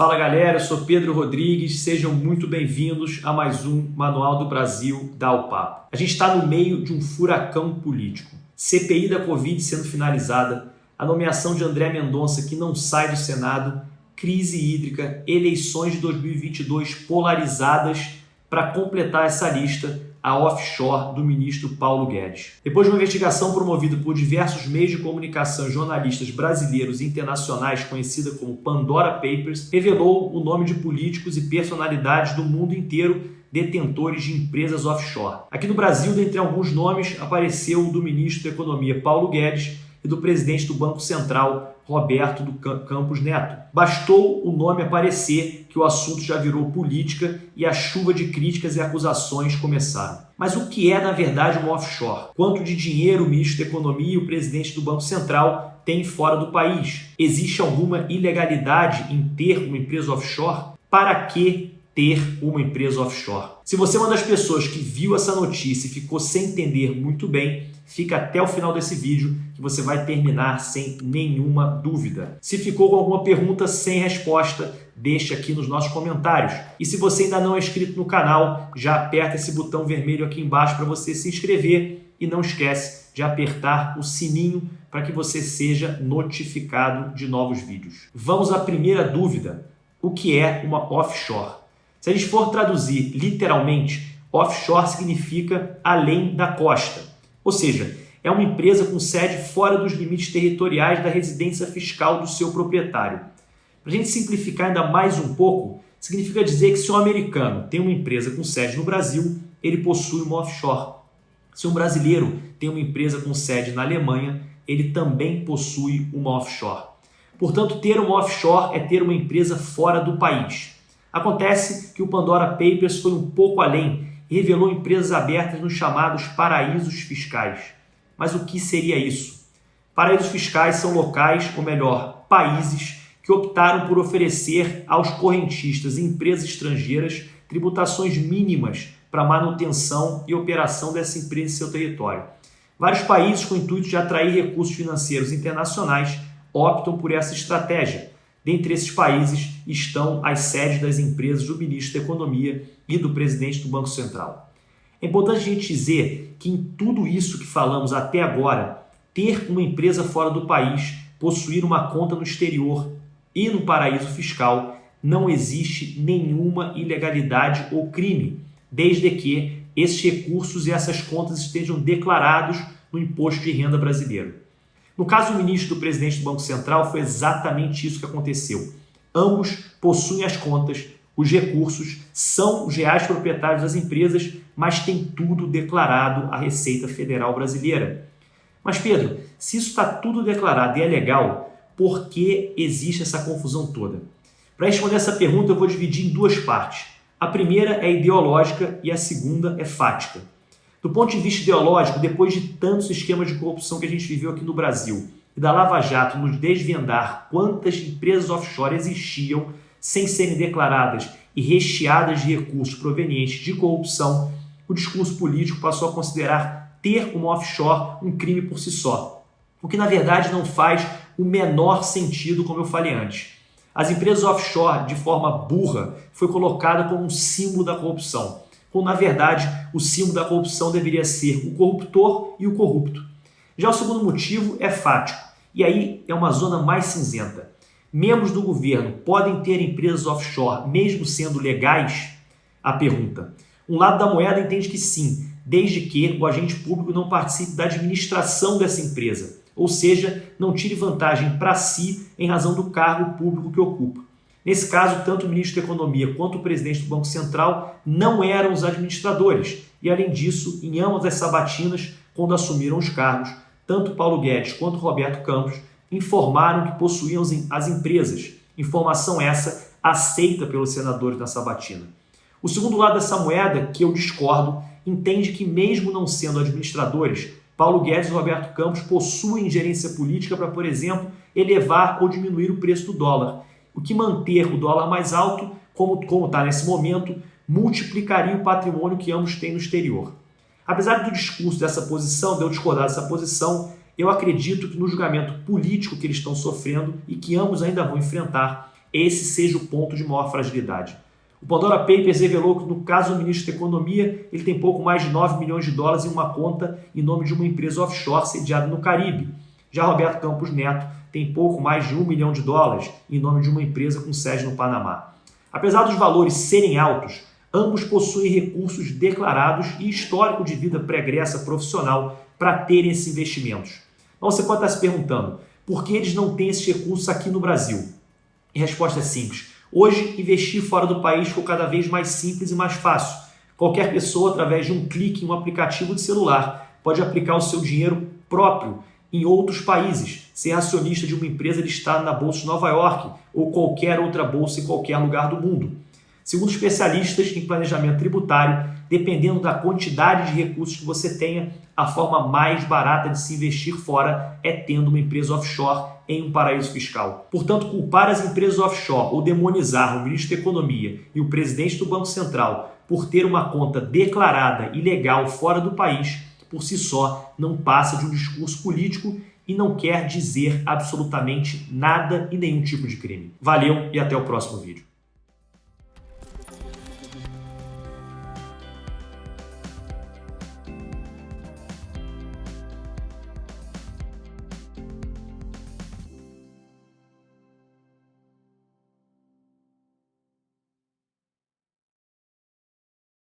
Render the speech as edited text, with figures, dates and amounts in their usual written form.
Fala galera, eu sou Pedro Rodrigues, sejam muito bem-vindos a mais um Manual do Brasil Dá o Papo. A gente está no meio de um furacão político. CPI da Covid sendo finalizada, a nomeação de André Mendonça que não sai do Senado, crise hídrica, eleições de 2022 polarizadas. Para completar essa lista, a offshore do ministro Paulo Guedes. Depois de uma investigação promovida por diversos meios de comunicação e jornalistas brasileiros e internacionais, conhecida como Pandora Papers, revelou o nome de políticos e personalidades do mundo inteiro detentores de empresas offshore. Aqui no Brasil, dentre alguns nomes, apareceu o do ministro da Economia Paulo Guedes e do presidente do Banco Central, Roberto Campos Neto. Bastou o nome aparecer que o assunto já virou política e a chuva de críticas e acusações começaram. Mas o que é, na verdade, uma offshore? Quanto de dinheiro o ministro da Economia e o presidente do Banco Central têm fora do país? Existe alguma ilegalidade em ter uma empresa offshore? Para que ter uma empresa offshore? Se você é uma das pessoas que viu essa notícia e ficou sem entender muito bem, fica até o final desse vídeo que você vai terminar sem nenhuma dúvida. Se ficou com alguma pergunta sem resposta, deixa aqui nos nossos comentários. E se você ainda não é inscrito no canal, já aperta esse botão vermelho aqui embaixo para você se inscrever e não esquece de apertar o sininho para que você seja notificado de novos vídeos. Vamos à primeira dúvida. O que é uma offshore? Se a gente for traduzir literalmente, offshore significa além da costa. Ou seja, é uma empresa com sede fora dos limites territoriais da residência fiscal do seu proprietário. Para a gente simplificar ainda mais um pouco, significa dizer que se um americano tem uma empresa com sede no Brasil, ele possui uma offshore. Se um brasileiro tem uma empresa com sede na Alemanha, ele também possui uma offshore. Portanto, ter uma offshore é ter uma empresa fora do país. Acontece que o Pandora Papers foi um pouco além e revelou empresas abertas nos chamados paraísos fiscais. Mas o que seria isso? Paraísos fiscais são locais, ou melhor, países, que optaram por oferecer aos correntistas e empresas estrangeiras tributações mínimas para manutenção e operação dessa empresa em seu território. Vários países, com o intuito de atrair recursos financeiros internacionais, optam por essa estratégia. Dentre esses países estão as sedes das empresas do ministro da Economia e do presidente do Banco Central. É importante a gente dizer que em tudo isso que falamos até agora, ter uma empresa fora do país, possuir uma conta no exterior e no paraíso fiscal, não existe nenhuma ilegalidade ou crime, desde que esses recursos e essas contas estejam declarados no imposto de renda brasileiro. No caso do ministro e do presidente do Banco Central, foi exatamente isso que aconteceu. Ambos possuem as contas, os recursos, são os reais proprietários das empresas, mas tem tudo declarado à Receita Federal Brasileira. Mas Pedro, se isso está tudo declarado e é legal, por que existe essa confusão toda? Para responder essa pergunta, eu vou dividir em duas partes. A primeira é ideológica e a segunda é fática. Do ponto de vista ideológico, depois de tantos esquemas de corrupção que a gente viveu aqui no Brasil e da Lava Jato nos desvendar quantas empresas offshore existiam sem serem declaradas e recheadas de recursos provenientes de corrupção, o discurso político passou a considerar ter uma offshore um crime por si só, o que na verdade não faz o menor sentido, como eu falei antes. As empresas offshore, de forma burra, foi colocada como um símbolo da corrupção, quando na verdade o símbolo da corrupção deveria ser o corruptor e o corrupto. Já o segundo motivo é fático, e aí é uma zona mais cinzenta. Membros do governo podem ter empresas offshore mesmo sendo legais? A pergunta. Um lado da moeda entende que sim, desde que o agente público não participe da administração dessa empresa, ou seja, não tire vantagem para si em razão do cargo público que ocupa. Nesse caso, tanto o ministro da Economia quanto o presidente do Banco Central não eram os administradores. E, além disso, em ambas as sabatinas, quando assumiram os cargos, tanto Paulo Guedes quanto Roberto Campos informaram que possuíam as empresas. Informação essa aceita pelos senadores na sabatina. O segundo lado dessa moeda, que eu discordo, entende que mesmo não sendo administradores, Paulo Guedes e Roberto Campos possuem ingerência política para, por exemplo, elevar ou diminuir o preço do dólar. O que manter o dólar mais alto, como está nesse momento, multiplicaria o patrimônio que ambos têm no exterior. Apesar do discurso dessa posição, de eu discordar dessa posição, eu acredito que no julgamento político que eles estão sofrendo e que ambos ainda vão enfrentar, esse seja o ponto de maior fragilidade. O Pandora Papers revelou que, no caso do ministro da Economia, ele tem pouco mais de 9 milhões de dólares em uma conta em nome de uma empresa offshore sediada no Caribe. Já Roberto Campos Neto tem pouco mais de 1 milhão de dólares em nome de uma empresa com sede no Panamá. Apesar dos valores serem altos, ambos possuem recursos declarados e histórico de vida pregressa profissional para terem esses investimentos. Então você pode estar se perguntando, por que eles não têm esses recursos aqui no Brasil? E a resposta é simples. Hoje, investir fora do país ficou cada vez mais simples e mais fácil. Qualquer pessoa, através de um clique em um aplicativo de celular, pode aplicar o seu dinheiro próprio em outros países, ser acionista de uma empresa listada na Bolsa de Nova York ou qualquer outra bolsa em qualquer lugar do mundo. Segundo especialistas em planejamento tributário, dependendo da quantidade de recursos que você tenha, a forma mais barata de se investir fora é tendo uma empresa offshore em um paraíso fiscal. Portanto, culpar as empresas offshore ou demonizar o ministro da Economia e o presidente do Banco Central por ter uma conta declarada ilegal fora do país, por si só, não passa de um discurso político e não quer dizer absolutamente nada e nenhum tipo de crime. Valeu e até o próximo vídeo.